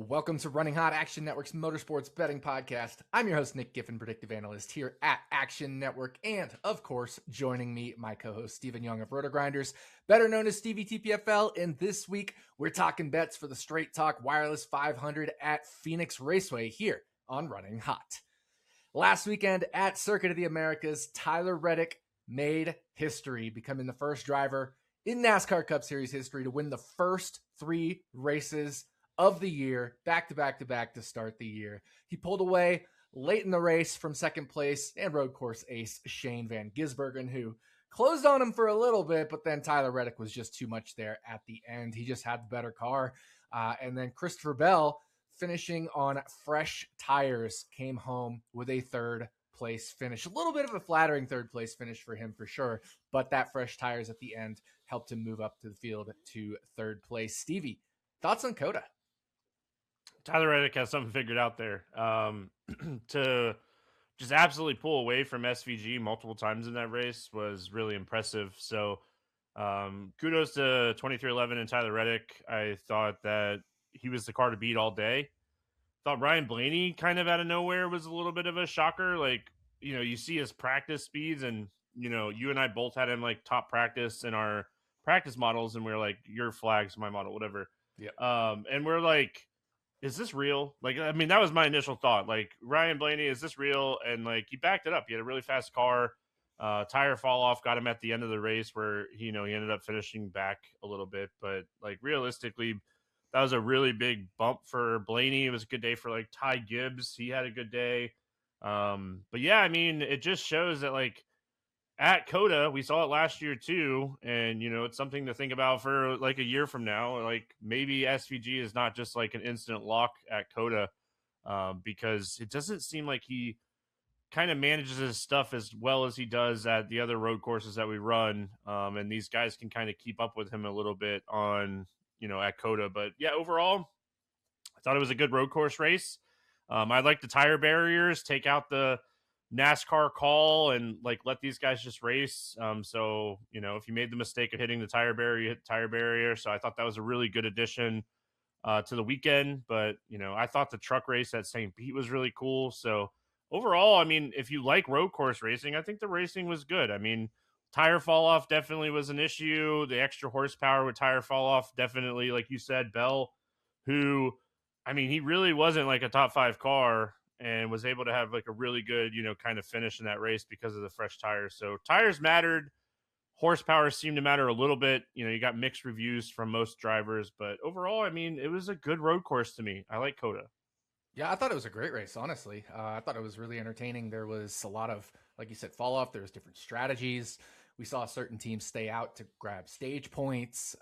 Welcome to Running Hot, Action Network's motorsports betting podcast. I'm your host, Nick Giffen, predictive analyst here at Action Network. And, of course, joining me, my co-host, Stephen Young of RotoGrinders, better known as Stevie TPFL. And this week, we're talking bets for the Straight Talk Wireless 500 at Phoenix Raceway here on Running Hot. Last weekend at Circuit of the Americas, Tyler Reddick made history, becoming the first driver in NASCAR Cup Series history to win the first three races of the year, back to start the year. He pulled away late in the race from second place and road course ace Shane Van Gisbergen, who closed on him for a little bit, but then Tyler Reddick was just too much there at the end. He just had the better car. And then Christopher Bell, finishing on fresh tires, came home with a third place finish. A little bit of a flattering third place finish for him for sure, but that fresh tires at the end helped him move up to the field to third place. Stevie, thoughts on Coda? Tyler Reddick has something figured out there. To just absolutely pull away from SVG multiple times in that race was really impressive. So kudos to 2311 and Tyler Reddick. I thought that he was the car to beat all day. Thought Ryan Blaney kind of out of nowhere was a little bit of a shocker. Like, you see his practice speeds, and, you and I both had him like top practice in our practice models, and we were like, your flag's my model, whatever. Yeah. And we're like, is this real? Like, I mean, that was my initial thought. Like, Ryan Blaney, is this real? And like, he backed it up. He had a really fast car. Tire fall off got him at the end of the race where, he ended up finishing back a little bit. But like, realistically, that was a really big bump for Blaney. It was a good day for like Ty Gibbs. He had a good day. But yeah, I mean, it just shows that like, at Coda, we saw it last year too, and it's something to think about for like a year from now. Like, maybe SVG is not just like an instant lock at Coda, because it doesn't seem like he kind of manages his stuff as well as he does at the other road courses that we run. And these guys can kind of keep up with him a little bit on at Coda. But yeah, overall, I thought it was a good road course race. I like the tire barriers, take out the NASCAR call and like let these guys just race. So, if you made the mistake of hitting the tire barrier, you hit the tire barrier. So I thought that was a really good addition to the weekend. But, I thought the truck race at St. Pete was really cool. So overall, I mean, if you like road course racing, I think the racing was good. I mean, tire fall off definitely was an issue. The extra horsepower with tire fall off, definitely, like you said, Bell, who, I mean, he really wasn't like a top 5 car and was able to have like a really good, kind of finish in that race because of the fresh tires. So tires mattered. Horsepower seemed to matter a little bit. You got mixed reviews from most drivers, but overall, I mean, it was a good road course to me. I like Coda. Yeah, I thought it was a great race, honestly. I thought it was really entertaining. There was a lot of, like you said, fall off. There was different strategies. We saw certain teams stay out to grab stage points.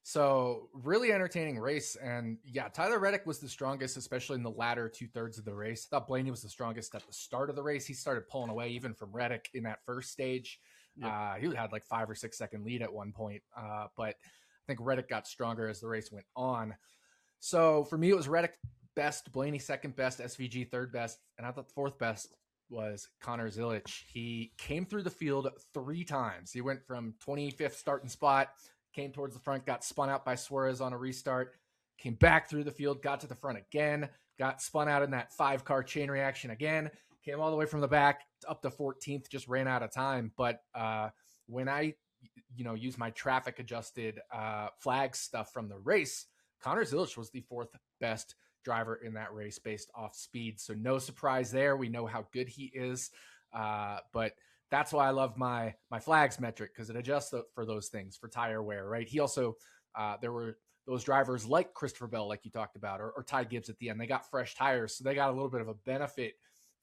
So really entertaining race. And yeah, Tyler Reddick was the strongest, especially in the latter 2/3 of the race. I thought Blaney was the strongest at the start of the race. He started pulling away even from Reddick in that first stage. Yep. He had like 5 or 6 second lead at one point. But I think Reddick got stronger as the race went on. So for me, it was Reddick best, Blaney second best, SVG third best. And I thought the fourth best was Connor Zilic. He came through the field 3 times. He went from 25th starting spot, came towards the front, got spun out by Suarez on a restart, came back through the field, got to the front again, got spun out in that 5-car chain reaction again, came all the way from the back up to 14th, just ran out of time. But when I, use my traffic adjusted flag stuff from the race, Connor Zilic was the 4th best driver in that race based off speed. So no surprise there. We know how good he is. But that's why I love my flags metric, because it adjusts for those things, for tire wear, right? He also, there were those drivers like Christopher Bell, like you talked about, or Ty Gibbs at the end. They got fresh tires, so they got a little bit of a benefit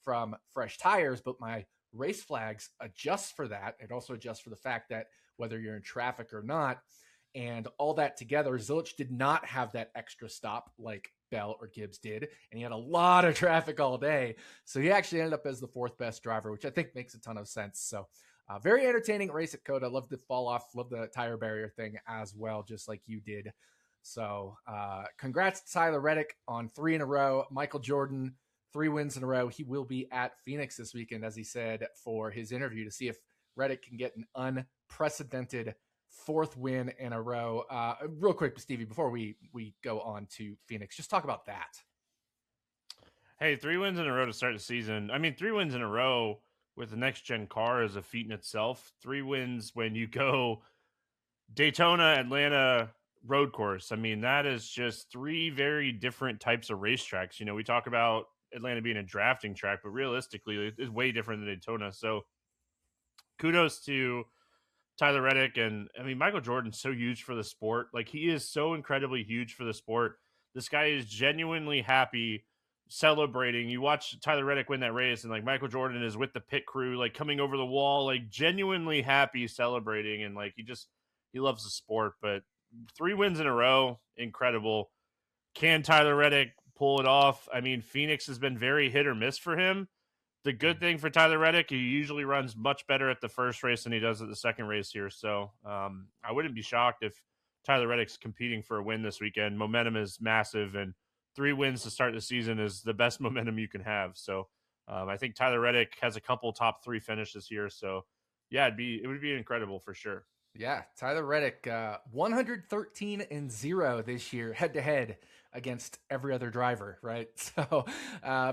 from fresh tires, but my race flags adjust for that. It also adjusts for the fact that whether you're in traffic or not, and all that together, Zilic did not have that extra stop like Bell or Gibbs did, and he had a lot of traffic all day. So he actually ended up as the 4th best driver, which I think makes a ton of sense. So very entertaining race at Coda. Love the fall off, love the tire barrier thing as well, just like you did. So congrats to Tyler Reddick on 3 in a row. Michael Jordan, 3 wins in a row. He will be at Phoenix this weekend, as he said, for his interview to see if Reddick can get an unprecedented 4th win in a row. Real quick, Stevie, before we go on to Phoenix, just talk about that. Hey, 3 wins in a row to start the season. I mean, 3 wins in a row with the next gen car is a feat in itself. 3 wins when you go Daytona, Atlanta, road course. I mean, that is just 3 very different types of racetracks. You know, we talk about Atlanta being a drafting track, but realistically, it's way different than Daytona. So kudos to Tyler Reddick. And I mean, Michael Jordan's so huge for the sport. Like, he is so incredibly huge for the sport. This guy is genuinely happy, celebrating. You watch Tyler Reddick win that race, and like Michael Jordan is with the pit crew, like coming over the wall, like genuinely happy, celebrating. And like, he loves the sport. But 3 wins in a row, incredible. Can Tyler Reddick pull it off? I mean, Phoenix has been very hit or miss for him. The good thing for Tyler Reddick, he usually runs much better at the first race than he does at the second race here. So I wouldn't be shocked if Tyler Reddick's competing for a win this weekend. Momentum is massive, and 3 wins to start the season is the best momentum you can have. So I think Tyler Reddick has a couple top 3 finishes here. So yeah, it would be incredible for sure. Yeah, Tyler Reddick, 113-0 this year, head to head against every other driver, right? So,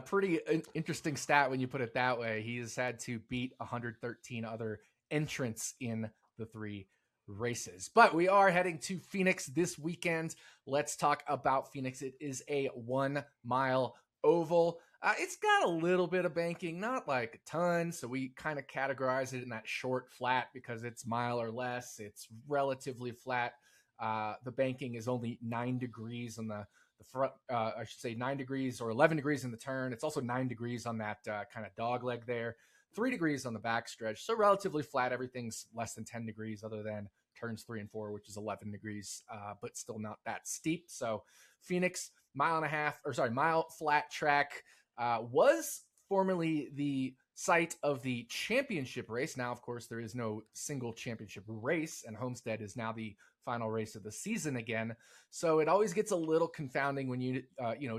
pretty interesting stat when you put it that way. He has had to beat 113 other entrants in the 3 races. But we are heading to Phoenix this weekend. Let's talk about Phoenix. It is a 1-mile oval. It's got a little bit of banking, not like a ton. So we kind of categorize it in that short flat because it's mile or less. It's relatively flat. The banking is only 9 degrees on the front. I should say 9 degrees or 11 degrees in the turn. It's also 9 degrees on that kind of dog leg there. 3 degrees on the backstretch. So relatively flat. Everything's less than 10 degrees other than turns 3 and 4, which is 11 degrees, but still not that steep. So Phoenix, mile flat track. Was formerly the site of the championship race. Now, of course, there is no single championship race, and Homestead is now the final race of the season again. So it always gets a little confounding when you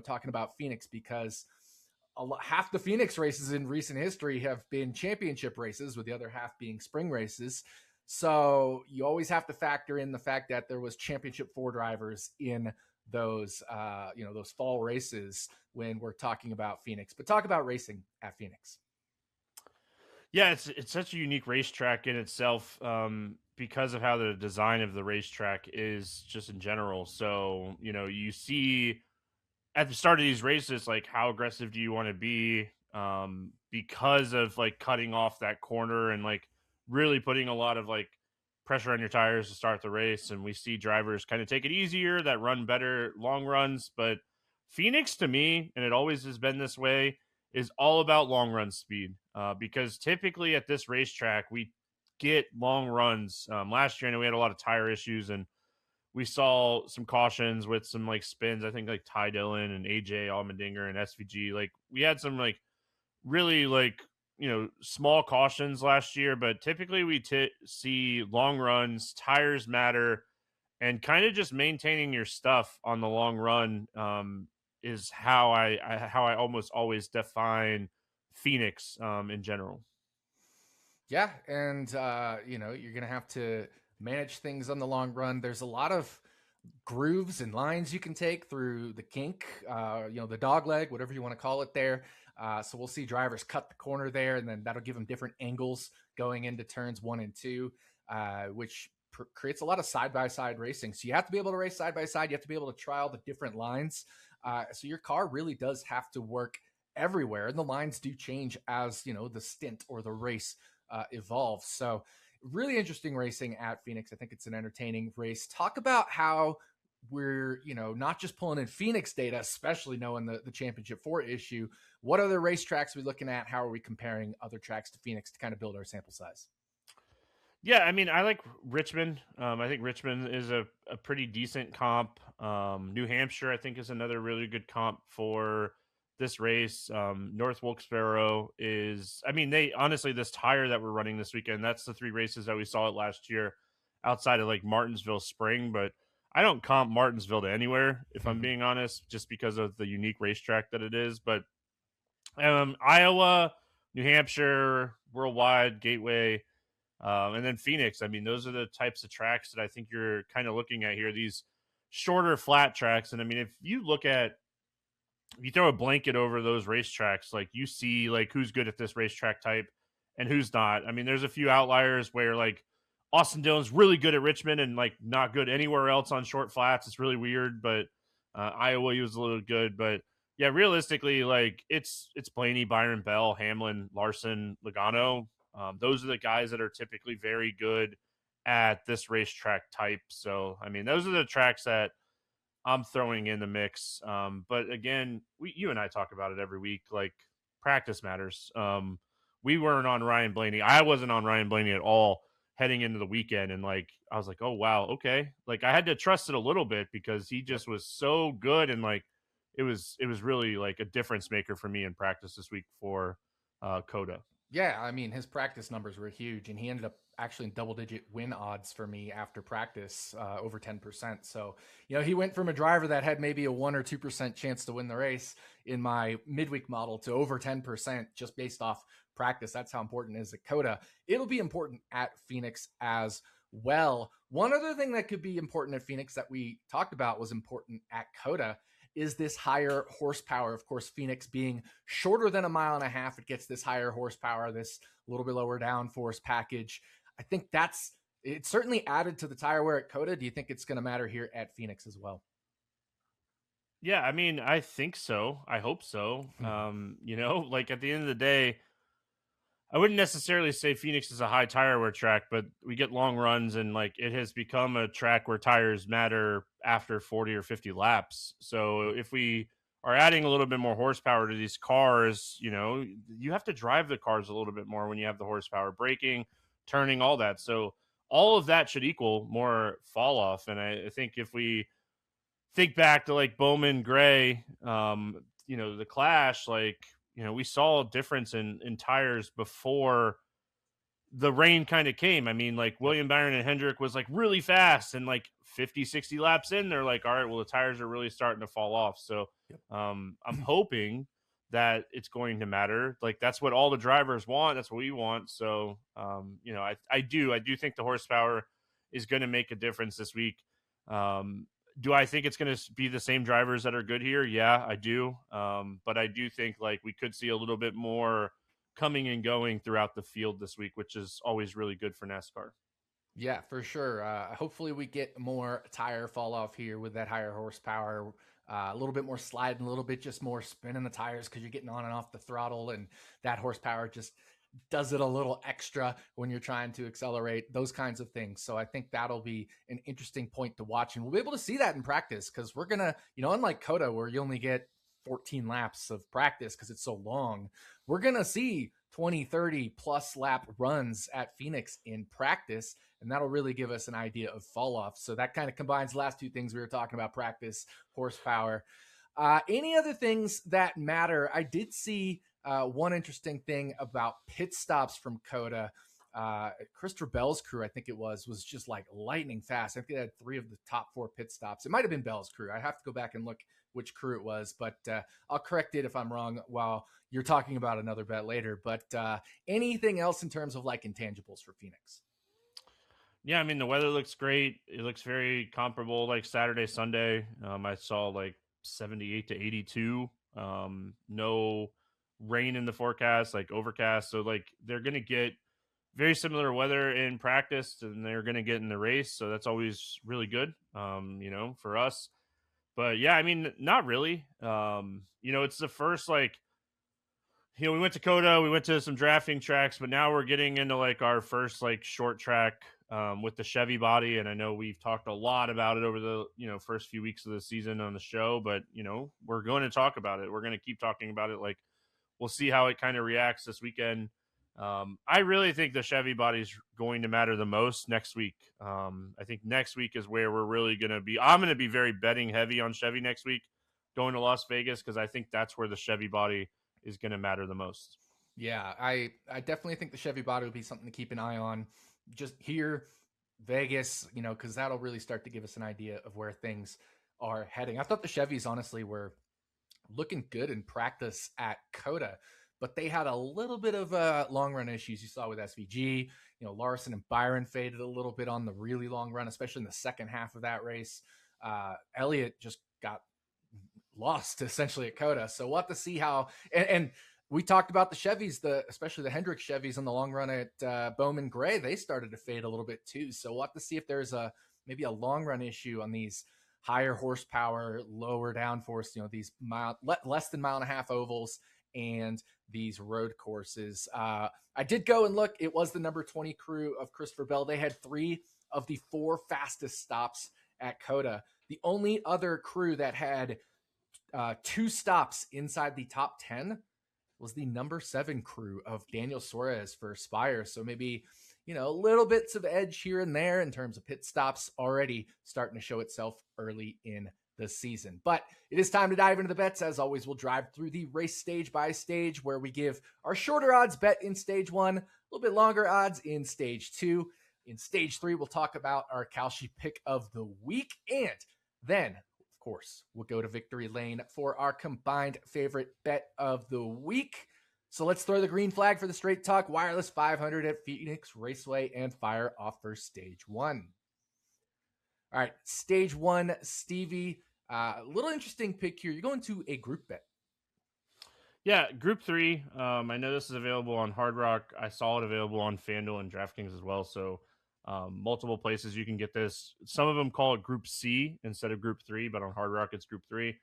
talking about Phoenix, because half the Phoenix races in recent history have been championship races, with the other half being spring races. So you always have to factor in the fact that there was championship 4 drivers in those those fall races when we're talking about Phoenix. But talk about racing at Phoenix. Yeah, it's such a unique racetrack in itself, because of how the design of the racetrack is just in general. So, you know, you see at the start of these races, like, how aggressive do you want to be, because of like cutting off that corner and like really putting a lot of like pressure on your tires to start the race. And we see drivers kind of take it easier, that run better long runs. But Phoenix, to me, and it always has been this way, is all about long run speed, because typically at this racetrack we get long runs. Last year, I know we had a lot of tire issues, and we saw some cautions with some like spins. I think like Ty Dillon and AJ Allmendinger and SVG. Like, we had some like really like, you know, small cautions last year, but typically we see long runs, tires matter, and kind of just maintaining your stuff on the long run is how I almost always define Phoenix in general. Yeah, and you're gonna have to manage things on the long run. There's a lot of grooves and lines you can take through the kink, the dog leg, whatever you want to call it there. So we'll see drivers cut the corner there, and then that'll give them different angles going into turns 1 and 2, which creates a lot of side-by-side racing. So you have to be able to race side-by-side. You have to be able to trial the different lines. So your car really does have to work everywhere, and the lines do change as, the stint or the race evolves. So really interesting racing at Phoenix. I think it's an entertaining race. Talk about how we're, not just pulling in Phoenix data, especially knowing the championship 4 issue. What other racetracks are we looking at? How are we comparing other tracks to Phoenix to kind of build our sample size? Yeah, I mean, I like Richmond. I think Richmond is a pretty decent comp. New Hampshire, I think, is another really good comp for this race. North Wilkesboro is, I mean, they honestly, this tire that we're running this weekend, that's the 3 races that we saw it last year outside of like Martinsville Spring. But I don't comp Martinsville to anywhere, if I'm being honest, just because of the unique racetrack that it is. But Iowa, New Hampshire, Worldwide, Gateway, And then Phoenix, I mean, those are the types of tracks that I think you're kind of looking at here, these shorter flat tracks. And I mean, if you throw a blanket over those racetracks, like you see like who's good at this racetrack type and who's not. I mean, there's a few outliers where like Austin Dillon's really good at Richmond and like not good anywhere else on short flats. It's really weird, but Iowa he was a little good. But yeah, realistically, like it's Blaney, Byron Bell, Hamlin, Larson, Logano. Those are the guys that are typically very good at this racetrack type. So I mean, those are the tracks that I'm throwing in the mix. But again, you and I talk about it every week. Like practice matters. We weren't on Ryan Blaney. I wasn't on Ryan Blaney at all heading into the weekend. And like, I was like, oh, wow. Okay. Like I had to trust it a little bit because he just was so good. And like, it was really like a difference maker for me in practice this week for Coda. Yeah, I mean, his practice numbers were huge, and he ended up actually in double-digit win odds for me after practice, over 10%. So, he went from a driver that had maybe a 1 or 2% chance to win the race in my midweek model to over 10% just based off practice. That's how important it is at Coda. It'll be important at Phoenix as well. One other thing that could be important at Phoenix that we talked about was important at Coda is this higher horsepower. Of course, Phoenix being shorter than 1.5 miles, it gets this higher horsepower, this little bit lower downforce package. I think it's certainly added to the tire wear at Coda. Do you think it's going to matter here at Phoenix as well? Yeah, I mean, I think so. I hope so. Like at the end of the day, I wouldn't necessarily say Phoenix is a high tire wear track, but we get long runs and like it has become a track where tires matter after 40 or 50 laps. So if we are adding a little bit more horsepower to these cars, you have to drive the cars a little bit more when you have the horsepower, braking, turning, all that. So all of that should equal more fall off. And I think if we think back to like Bowman Gray, the Clash, like, we saw a difference in tires before the rain kind of came. I mean, like William Byron and Hendrick was like really fast and like 50, 60 laps in, they're like, all right, well, the tires are really starting to fall off. So I'm hoping that it's going to matter. Like that's what all the drivers want. That's what we want. So, I do think the horsepower is going to make a difference this week. Do I think it's going to be the same drivers that are good here? Yeah, I do. But I do think like we could see a little bit more coming and going throughout the field this week, which is always really good for NASCAR. Yeah, for sure. Hopefully we get more tire fall off here with that higher horsepower, a little bit more sliding, a little bit just more spinning the tires because you're getting on and off the throttle, and that horsepower just does it a little extra when you're trying to accelerate, those kinds of things. So I think that'll be an interesting point to watch, and we'll be able to see that in practice because we're going to, unlike Coda where you only get 14 laps of practice because it's so long, we're going to see 20, 30 plus lap runs at Phoenix in practice, and that'll really give us an idea of fall off. So that kind of combines the last two things we were talking about, practice, horsepower. Any other things that matter? I did see one interesting thing about pit stops from Coda. Christopher Bell's crew, I think it was just like lightning fast. I think they had 3 of the top 4 pit stops. It might have been Bell's crew. I have to go back and look which crew it was, but I'll correct it if I'm wrong while you're talking about another bet later. But anything else in terms of like intangibles for Phoenix? Yeah, I mean, the weather looks great. It looks very comparable like Saturday, Sunday. I saw like 78 to 82. No rain in the forecast, like overcast. So like they're going to get very similar weather in practice than they're going to get in the race. So that's always really good, for us. But yeah, I mean, not really. It's the first we went to Coda, we went to some drafting tracks, but now we're getting into like our first like short track with the Chevy body. And I know we've talked a lot about it over the, first few weeks of the season on the show, but we're going to talk about it. We're going to keep talking about it. Like we'll see how it kind of reacts this weekend. I really think the Chevy body is going to matter the most next week. I think next week is where we're really going to be. I'm going to be very betting heavy on Chevy next week going to Las Vegas because I think that's where the Chevy body is going to matter the most. Yeah, I definitely think the Chevy body would be something to keep an eye on just here, Vegas, because that'll really start to give us an idea of where things are heading. I thought the Chevys honestly were looking good in practice at Coda, but they had a little bit of long run issues. You saw with SVG, Larson and Byron faded a little bit on the really long run, especially in the second half of that race. Elliott just got lost essentially at Coda. So we'll have to see how, and we talked about the Chevys, especially the Hendrick Chevys in the long run at Bowman Gray. They started to fade a little bit too. So we'll have to see if there's maybe a long run issue on these higher horsepower, lower downforce, these less than mile and a half ovals and these road courses. I did go and look. It was the number 20 crew of Christopher Bell. They had 3 of the 4 fastest stops at Coda. The only other crew that had 2 stops inside the top 10 was the number 7 crew of Daniel Suarez for Spire. So maybe, little bits of edge here and there in terms of pit stops already starting to show itself early in the season. But it is time to dive into the bets. As always, we'll drive through the race stage by stage, where we give our shorter odds bet in stage 1, a little bit longer odds in stage 2. In stage 3, we'll talk about our Kalshi pick of the week. And then, of course, we'll go to victory lane for our combined favorite bet of the week. So let's throw the green flag for the Straight Talk Wireless 500 at Phoenix Raceway and fire off for stage 1. All right, stage 1, Stevie. A little interesting pick here. You're going to a group bet. Yeah, Group 3. I know this is available on Hard Rock. I saw it available on FanDuel and DraftKings as well. So multiple places you can get this. Some of them call it Group C instead of Group 3, but on Hard Rock it's Group 3.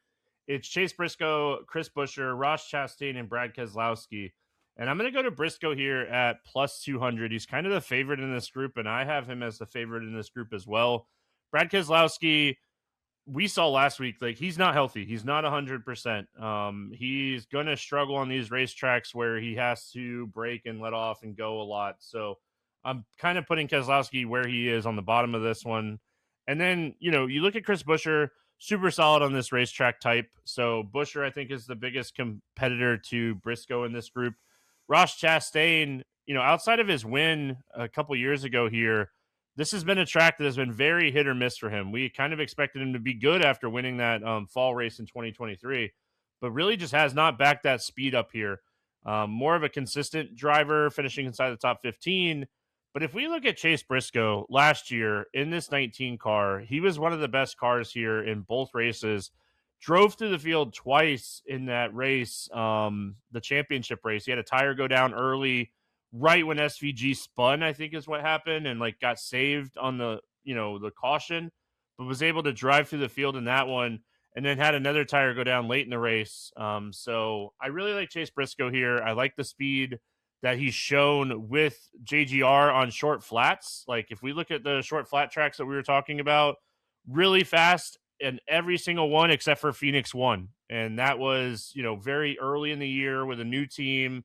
It's Chase Briscoe, Chris Buescher, Ross Chastain, and Brad Keselowski. And I'm going to go to Briscoe here at plus 200. He's kind of the favorite in this group, and I have him as the favorite in this group as well. Brad Keselowski, we saw last week, like, he's not healthy. He's not 100%. He's going to struggle on these racetracks where he has to brake and let off and go a lot. So I'm kind of putting Keselowski where he is on the bottom of this one. And then, you look at Chris Buescher, super solid on this racetrack type. So Buescher, I think, is the biggest competitor to Briscoe in this group. Ross Chastain, outside of his win a couple years ago here, this has been a track that has been very hit or miss for him. We kind of expected him to be good after winning that fall race in 2023, but really just has not backed that speed up here. More of a consistent driver, finishing inside the top 15. But if we look at Chase Briscoe last year in this 19 car, he was one of the best cars here in both races. Drove through the field twice in that race, the championship race. He had a tire go down early, right when SVG spun, I think is what happened, and got saved on the caution, but was able to drive through the field in that one, and then had another tire go down late in the race. So I really like Chase Briscoe here. I like the speed that he's shown with JGR on short flats. Like, if we look at the short flat tracks that we were talking about, really fast in every single one except for Phoenix 1. And that was, very early in the year with a new team.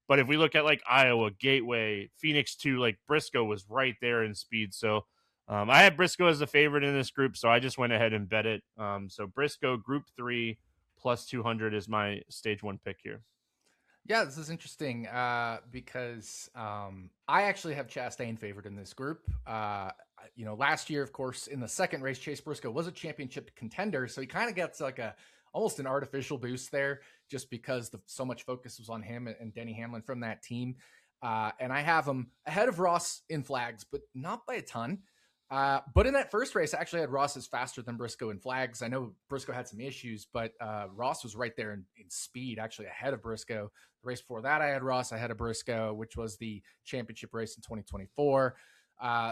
But if we look at Iowa, Gateway, Phoenix 2, Briscoe was right there in speed. So I have Briscoe as the favorite in this group, so I just went ahead and bet it. So Briscoe, Group 3, plus 200 is my stage 1 pick here. Yeah, this is interesting because I actually have Chastain favored in this group. Last year, of course, in the second race, Chase Briscoe was a championship contender, so he kind of gets almost an artificial boost there just because so much focus was on him and Denny Hamlin from that team. And I have him ahead of Ross in flags, but not by a ton. But in that first race, I actually had Ross as faster than Briscoe in flags. I know Briscoe had some issues, but Ross was right there in speed, actually ahead of Briscoe. The race before that, I had Ross ahead of Briscoe, which was the championship race in 2024.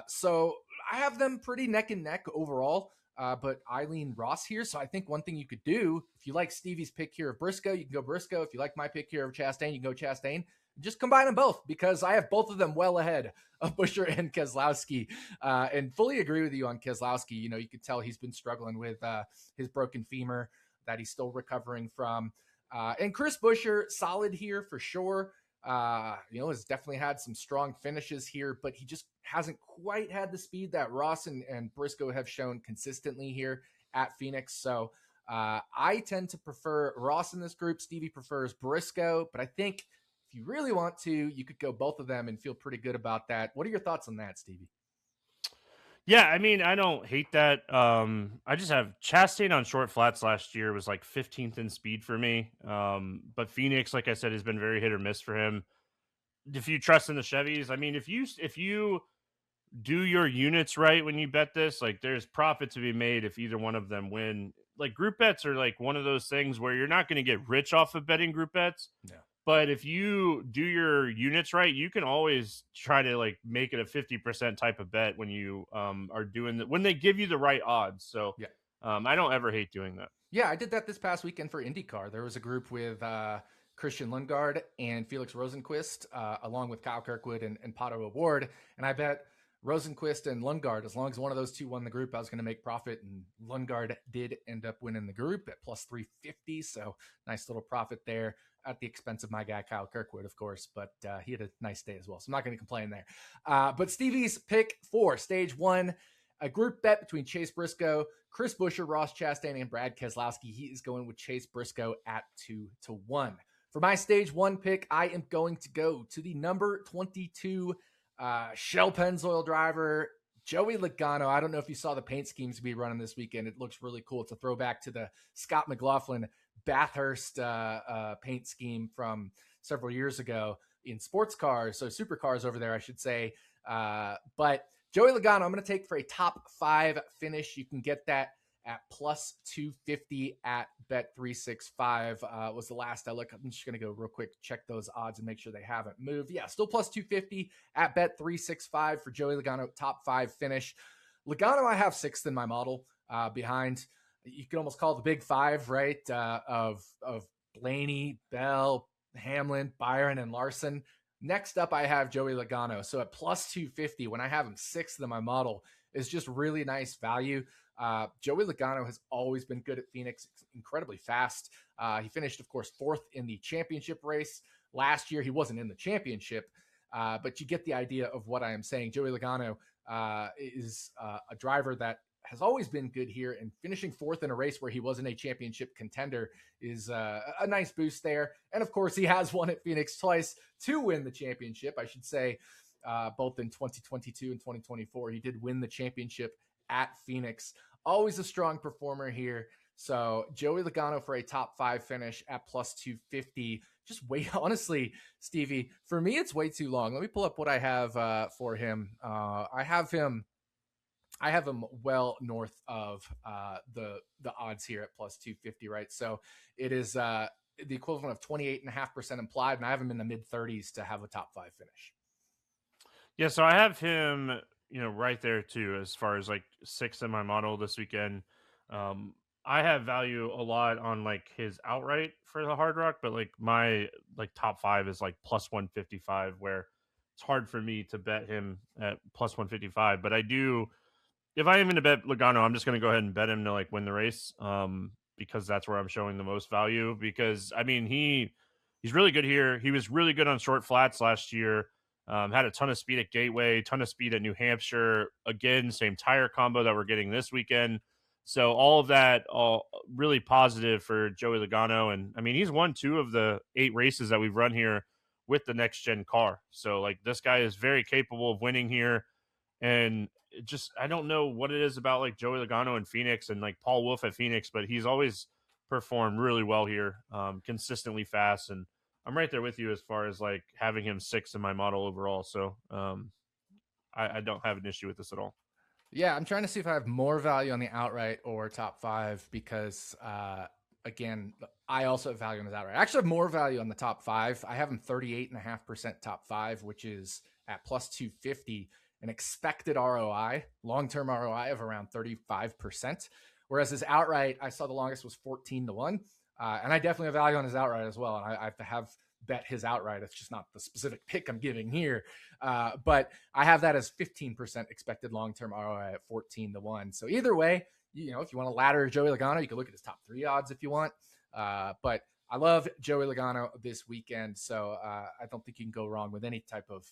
So I have them pretty neck and neck overall, but I lean Ross here. So I think one thing you could do, if you like Stevie's pick here of Briscoe, you can go Briscoe. If you like my pick here of Chastain, you can go Chastain. Just combine them both because I have both of them well ahead of Buescher and Keselowski, and fully agree with you on Keselowski. You could tell he's been struggling with his broken femur that he's still recovering from. And Chris Buescher, solid here for sure. Has definitely had some strong finishes here, but he just hasn't quite had the speed that Ross and Briscoe have shown consistently here at Phoenix. So I tend to prefer Ross in this group. Stevie prefers Briscoe, but I think if you really want to, you could go both of them and feel pretty good about that. What are your thoughts on that, Stevie? Yeah, I mean, I don't hate that. I just have Chastain on short flats last year was like 15th in speed for me. But Phoenix, like I said, has been very hit or miss for him. If you trust in the Chevys, I mean, if you do your units right when you bet this, like there's profit to be made if either one of them win. Like group bets are like one of those things where you're not going to get rich off of betting group bets. Yeah. But if you do your units right, you can always try to like make it a 50% type of bet when you are doing when they give you the right odds. So Yeah. I don't ever hate doing that. Yeah, I did that this past weekend for IndyCar. There was a group with Christian Lundgaard and Felix Rosenquist, along with Kyle Kirkwood and Pato O'Ward. And I bet Rosenquist and Lundgaard, as long as one of those two won the group, I was going to make profit. And Lundgaard did end up winning the group at plus 350. So nice little profit there at the expense of my guy, Kyle Kirkwood, of course. But he had a nice day as well. So I'm not going to complain there. But Stevie's pick for stage one, a group bet between Chase Briscoe, Chris Buescher, Ross Chastain, and Brad Keselowski. He is going with Chase Briscoe at 2-1. For my stage one pick, I am going to go to the number 22 Shell Pennzoil driver, Joey Logano. I don't know if you saw the paint schemes we running this weekend. It looks really cool. It's a throwback to the Scott McLaughlin Bathurst paint scheme from several years ago in sports cars. So supercars over there, I should say. But Joey Logano, I'm going to take for a top 5 finish. You can get that at plus 250 at Bet365 was the last I looked. I'm just going to go real quick, check those odds and make sure they haven't moved. Yeah, still plus 250 at Bet365 for Joey Logano, top 5 finish. Logano, I have 6th in my model behind, you could almost call it the big 5, right? Of Blaney, Bell, Hamlin, Byron, and Larson. Next up, I have Joey Logano. So at plus 250, when I have him 6th in my model, is just really nice value. Joey Logano has always been good at Phoenix, incredibly fast. He finished, of course, 4th in the championship race. Last year, he wasn't in the championship, but you get the idea of what I am saying. Joey Logano is a driver that has always been good here, and finishing 4th in a race where he wasn't a championship contender is a nice boost there. And of course, he has won at Phoenix twice to win the championship, I should say, both in 2022 and 2024. He did win the championship at Phoenix. Always a strong performer here. So Joey Logano for a top 5 finish at plus 250. Just wait, honestly, Stevie, for me, it's way too long. Let me pull up what I have for him. I have him well north of the odds here at plus 250, right? So it is the equivalent of 28.5% implied, and I have him in the mid 30s to have a top 5 finish. Yeah, so I have him, right there too, as far as like 6th in my model this weekend. I have value a lot on like his outright for the Hard Rock, but like my like top 5 is like plus 155, where it's hard for me to bet him at plus 155. But I do, if I am going to bet Logano, I'm just going to go ahead and bet him to like win the race, because that's where I'm showing the most value. Because I mean, he's really good here. He was really good on short flats last year. Had a ton of speed at Gateway, ton of speed at New Hampshire. Again, same tire combo that we're getting this weekend. So all of that, all really positive for Joey Logano. And I mean, he's won 2 of the 8 races that we've run here with the next gen car. So like this guy is very capable of winning here. And it just, I don't know what it is about like Joey Logano in Phoenix and like Paul Wolf at Phoenix, but he's always performed really well here, consistently fast. And I'm right there with you as far as like having him 6th in my model overall. So I don't have an issue with this at all. Yeah, I'm trying to see if I have more value on the outright or top 5 because, again, I also have value on his outright. I actually have more value on the top 5. I have him 38.5% top 5, which is at plus 250, an expected ROI, long-term ROI of around 35%. Whereas his outright, I saw the longest was 14-1. And I definitely have value on his outright as well. And I have bet his outright. It's just not the specific pick I'm giving here. But I have that as 15% expected long-term ROI at 14-1. So either way, if you want to ladder Joey Logano, you can look at his top 3 odds if you want. But I love Joey Logano this weekend. So I don't think you can go wrong with any type of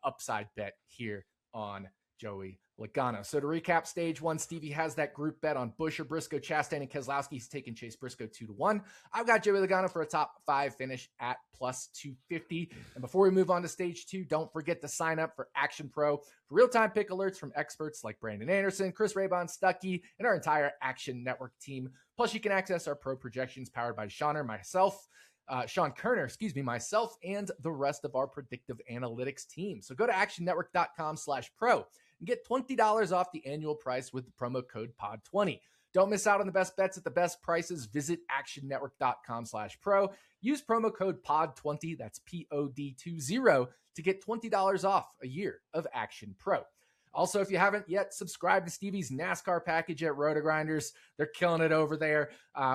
upside bet here on Joey Logano. So to recap stage one, Stevie has that group bet on Buescher, Briscoe, Chastain, and Keselowski. He's taking Chase Briscoe 2-1. I've got Joey Logano for a top 5 finish at plus 250. And before we move on to stage two, don't forget to sign up for Action Pro for real-time pick alerts from experts like Brandon Anderson, Chris Raybon, Stuckey, and our entire Action Network team. Plus, you can access our pro projections powered by Sean Kerner, myself, and the rest of our predictive analytics team. So go to actionnetwork.com/pro and get $20 off the annual price with the promo code POD20. Don't miss out on the best bets at the best prices. Visit actionnetwork.com/pro. Use promo code POD20, that's POD20, to get $20 off a year of Action Pro. Also, if you haven't yet subscribed to Stevie's NASCAR package at Roto-Grinders, they're killing it over there.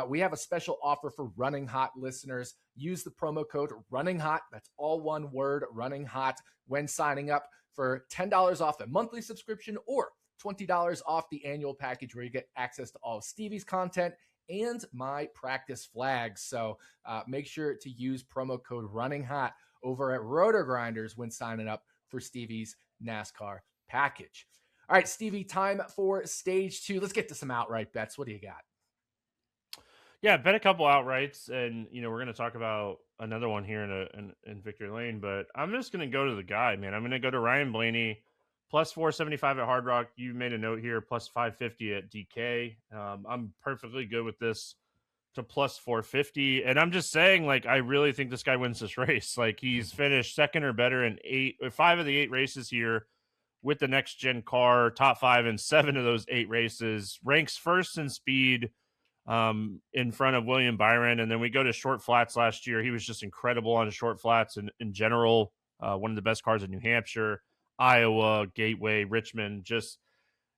We have a special offer for Running Hot listeners. Use the promo code Running Hot, that's all one word, Running Hot, when signing up for $10 off a monthly subscription or $20 off the annual package where you get access to all of Stevie's content and my practice flags. So make sure to use promo code Running Hot over at Roto-Grinders when signing up for Stevie's NASCAR package. All right, Stevie, time for stage two. Let's get to some outright bets. What do you got? Yeah, bet a couple outrights, and we're going to talk about another one here in Victory Lane. But I'm just going to go to the guy, man. I'm going to go to Ryan Blaney, plus 475 at Hard Rock. You made a note here, plus 550 at DK. I'm perfectly good with this to plus 450, and I'm just saying, like, I really think this guy wins this race. Like, he's finished second or better in 5 of the 8 races here with the next gen car, top 5 in 7 of those 8 races, ranks first in speed in front of William Byron. And then we go to short flats last year. He was just incredible on short flats and in general, one of the best cars in New Hampshire, Iowa, Gateway, Richmond. Just,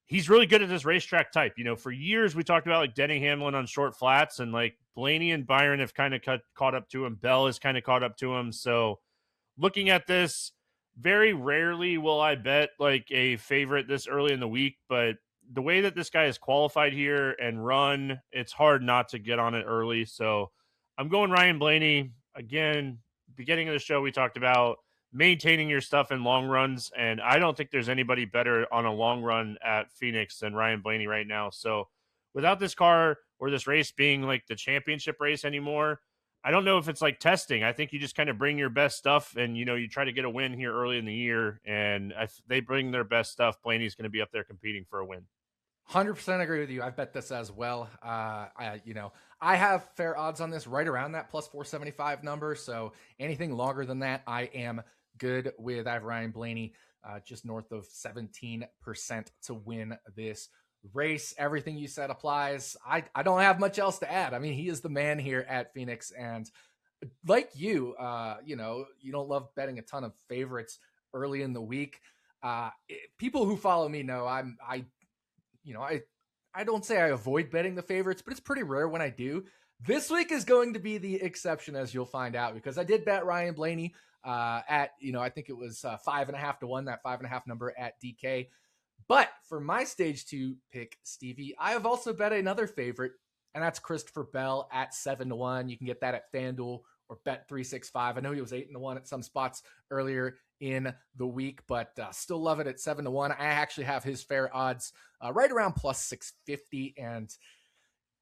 he's really good at this racetrack type. For years we talked about like Denny Hamlin on short flats, and like Blaney and Byron have kind of caught up to him. Bell has kind of caught up to him. So looking at this, very rarely will I bet like a favorite this early in the week, but the way that this guy is qualified here and run, it's hard not to get on it early. So I'm going Ryan Blaney. Again, beginning of the show, we talked about maintaining your stuff in long runs, and I don't think there's anybody better on a long run at Phoenix than Ryan Blaney right now. So without this car or this race being like the championship race anymore, I don't know if it's like testing. I think you just kind of bring your best stuff and, you try to get a win here early in the year. And if they bring their best stuff, Blaney's going to be up there competing for a win. 100% agree with you. I've bet this as well. I have fair odds on this right around that plus 475 number. So anything longer than that, I am good with. I have Ryan Blaney just north of 17% to win this race. Everything you said applies. I don't have much else to add. I mean, he is the man here at Phoenix, and like you don't love betting a ton of favorites early in the week. People who follow me know I don't say I avoid betting the favorites, but it's pretty rare when I do. This week is going to be the exception, as you'll find out, because I did bet Ryan Blaney at, I think it was 5.5 to 1, that 5.5 number at DK. But for my stage 2 pick, Stevie, I have also bet another favorite, and that's Christopher Bell at 7 to 1. You can get that at FanDuel or Bet365. I know he was 8 to 1 at some spots earlier in the week, but still love it at 7 to 1. I actually have his fair odds right around plus 650. And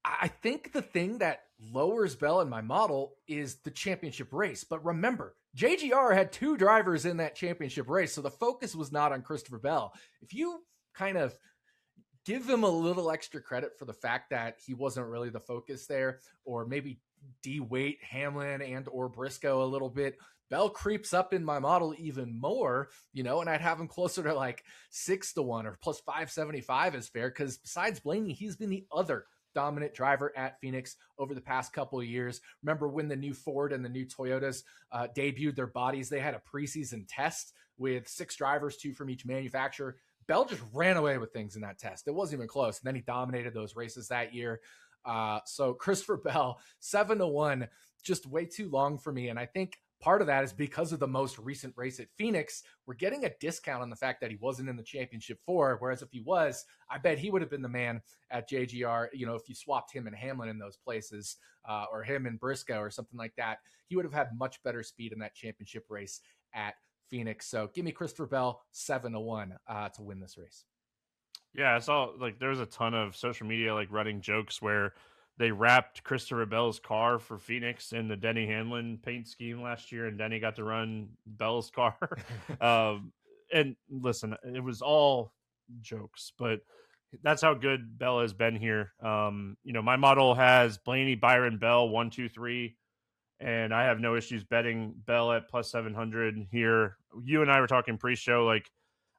I think the thing that lowers Bell in my model is the championship race. But remember, JGR had 2 drivers in that championship race, so the focus was not on Christopher Bell. If you kind of give him a little extra credit for the fact that he wasn't really the focus there, or maybe de-weight Hamlin and or Briscoe a little bit, Bell creeps up in my model even more, and I'd have him closer to like 6 to 1 or plus 575 is fair, because besides Blaney, he's been the other dominant driver at Phoenix over the past couple of years. Remember when the new Ford and the new Toyotas debuted their bodies, they had a preseason test with 6 drivers, 2 from each manufacturer. Bell just ran away with things in that test. It wasn't even close. And then he dominated those races that year. So Christopher Bell, 7 to 1, just way too long for me. And I think part of that is because of the most recent race at Phoenix. We're getting a discount on the fact that he wasn't in the championship 4, whereas if he was, I bet he would have been the man at JGR. If you swapped him and Hamlin in those places, or him and Briscoe or something like that, he would have had much better speed in that championship race at Phoenix. So give me Christopher Bell 7 to 1 to win this race. Yeah, I saw like there was a ton of social media like running jokes where they wrapped Christopher Bell's car for Phoenix in the Denny Hamlin paint scheme last year, and Denny got to run Bell's car. um, and listen, it was all jokes, but that's how good Bell has been here. My model has Blaney, Byron, Bell, 1, 2, 3, and I have no issues betting Bell at plus 700 here. You and I were talking pre-show, like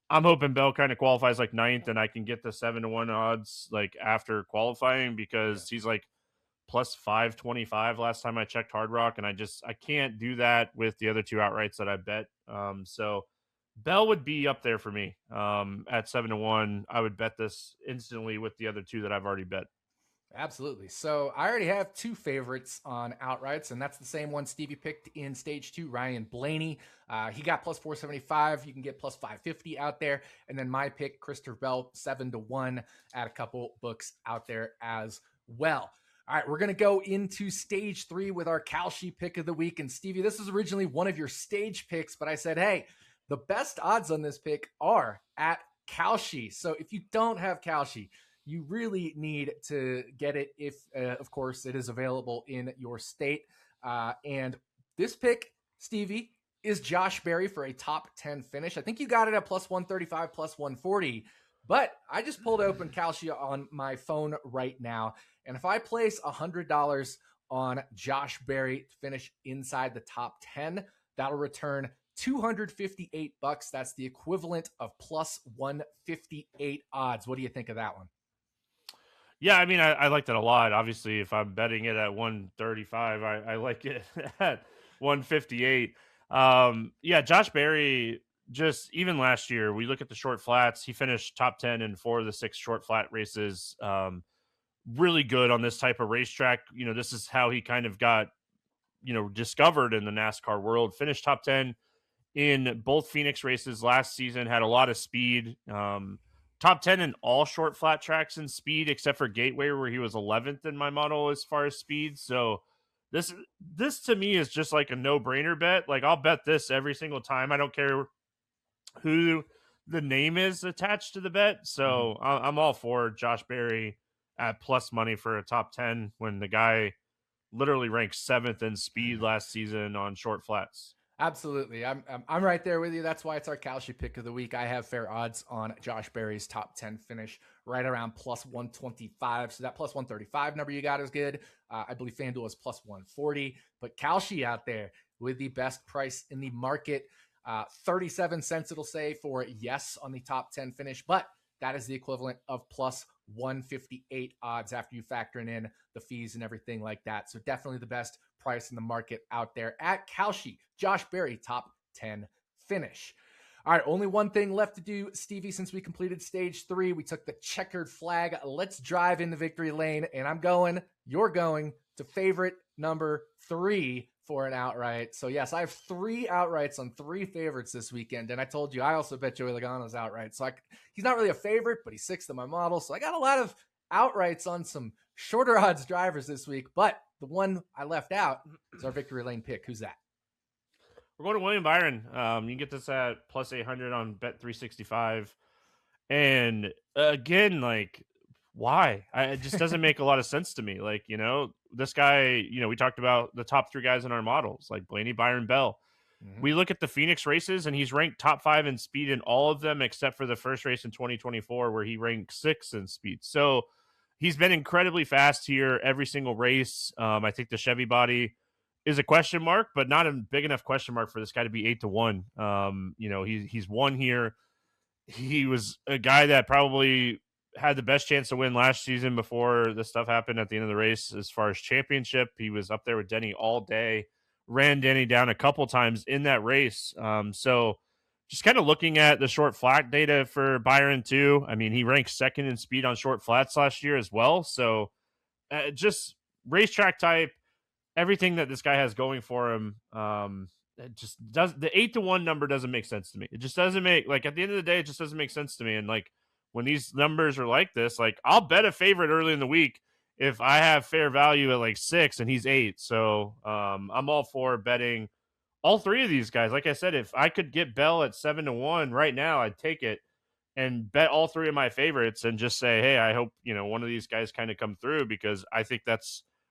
I'm hoping Bell kind of qualifies like ninth, and I can get the 7-1 odds like after qualifying Yeah. because he's like plus 525 last time I checked Hard Rock, and I can't do that with the other two outrights that I bet. So Bell would be up there for me at 7-1. I would bet this instantly with the other two that I've already bet. Absolutely. So I already have two favorites on outrights, and that's the same one Stevie picked in stage two, Ryan Blaney. He got plus 475. You can get plus 550 out there. And then my pick, Christopher Bell, 7-1 at a couple books out there as well. All right, we're going to go into stage three with our Kalshi pick of the week. And Stevie, this was originally one of your stage picks, but I said, hey, the best odds on this pick are at Kalshi. So if you don't have Kalshi, you really need to get it if, of course, it is available in your state. And this pick, Stevie, is Josh Berry for a top 10 finish. I think you got it at plus 135, plus 140. But I just pulled open Kalshi on my phone right now. And if I place $100 on Josh Berry to finish inside the top 10, that'll return $258. That's the equivalent of plus 158 odds. What do you think of that one? Yeah, I mean, I like that a lot. Obviously, if I'm betting it at 135, I like it at 158. Yeah, Josh Berry, just even last year, we look at the short flats. He finished top 10 in 4 of the 6 short flat races. Really good on this type of racetrack. This is how he kind of got, discovered in the NASCAR world. Finished top 10 in both Phoenix races last season, had a lot of speed. Top 10 in all short flat tracks in speed, except for Gateway, where he was 11th in my model as far as speed. So this to me is just like a no-brainer bet. Like I'll bet this every single time. I don't care who the name is attached to the bet. So I'm all for Josh Berry at plus money for a top 10 when the guy literally ranked 7th in speed last season on short flats. Absolutely. I'm right there with you. That's why it's our Kalshi pick of the week. I have fair odds on Josh Berry's top 10 finish right around plus 125. So that plus 135 number you got is good. I believe FanDuel is plus 140. But Kalshi out there with the best price in the market. 37 cents it'll say for yes on the top 10 finish. But that is the equivalent of plus 158 odds after you factor in the fees and everything like that. So definitely the best price in the market out there at Kalshi. Josh Berry, top 10 finish. All right, only one thing left to do, Stevie, since we completed stage three. We took the checkered flag. Let's drive in the victory lane, and you're going to favorite number 3 for an outright. So, yes, I have 3 outrights on 3 favorites this weekend, and I told you I also bet Joey Logano's outright. So he's not really a favorite, but he's 6th in my model. So I got a lot of outrights on some shorter odds drivers this week, but the one I left out is our victory lane pick. Who's that? We're going to William Byron. You can get this at plus 800 on Bet 365. And again, like, why? It just doesn't make a lot of sense to me. Like, this guy, we talked about the top 3 guys in our models, like Blaney, Byron, Bell. We look at the Phoenix races, and he's ranked top 5 in speed in all of them, except for the first race in 2024, where he ranked 6th in speed. So he's been incredibly fast here every single race. I think the Chevy body is a question mark, but not a big enough question mark for this guy to be 8-1. He's won here. He was a guy that probably had the best chance to win last season before this stuff happened at the end of the race. As far as championship, he was up there with Denny all day, ran Denny down a couple times in that race. So just kind of looking at the short flat data for Byron too. I mean, he ranked 2nd in speed on short flats last year as well. So just racetrack type, everything that this guy has going for him, it just does. The 8-1 number doesn't make sense to me. It just doesn't make, like, at the end of the day, it just doesn't make sense to me. And like when these numbers are like this, like I'll bet a favorite early in the week if I have fair value at like 6 and he's 8. So I'm all for betting all 3 of these guys. Like I said, if I could get Bell at 7-1 right now, I'd take it. and bet all three of my favorites and just say, hey, I hope, one of these guys kind of come through, because I think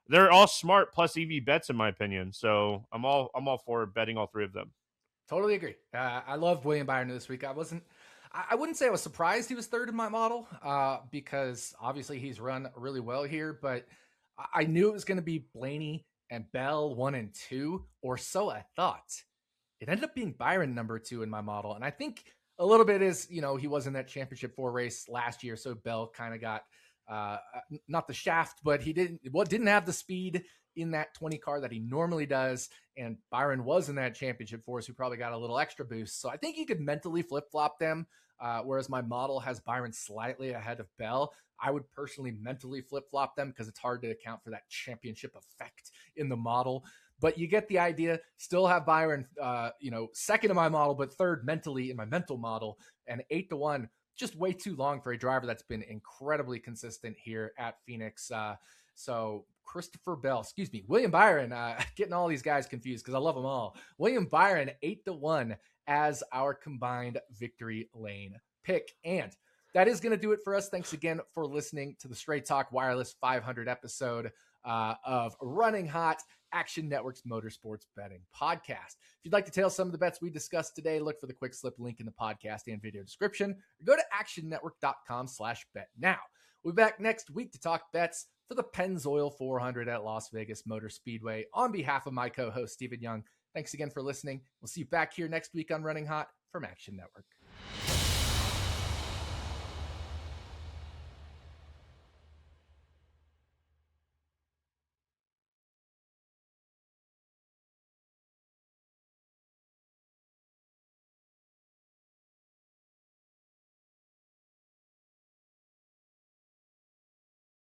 they're all smart plus EV bets in my opinion. So I'm all for betting all three of them. Totally agree. I loved William Byron this week. I wouldn't say I was surprised he was third in my model, because obviously he's run really well here, but I knew it was going to be Blaney and Bell 1 and 2, or so I thought. It ended up being Byron number 2 in my model. And I think a little bit is, he was in that championship 4 race last year. So Bell kind of got, not the shaft, but he didn't have the speed in that 20 car that he normally does. And Byron was in that championship 4, so he probably got a little extra boost. So I think you could mentally flip-flop them. Whereas my model has Byron slightly ahead of Bell. I would personally mentally flip-flop them because it's hard to account for that championship effect in the model. But you get the idea. Still have Byron, second in my model, but third mentally in my mental model. And 8-1, just way too long for a driver that's been incredibly consistent here at Phoenix. So William Byron, getting all these guys confused because I love them all. William Byron, 8-1 as our combined victory lane pick. And that is going to do it for us. Thanks again for listening to the Straight Talk Wireless 500 episode of Running Hot, Action Network's motorsports betting podcast. If you'd like to tail some of the bets we discussed today, look for the quick slip link in the podcast and video description, or go to actionnetwork.com/bet now. We'll be back next week to talk bets for the Pennzoil 400 at Las Vegas Motor Speedway. On behalf of my co-host, Stephen Young, thanks again for listening. We'll see you back here next week on Running Hot from Action Network.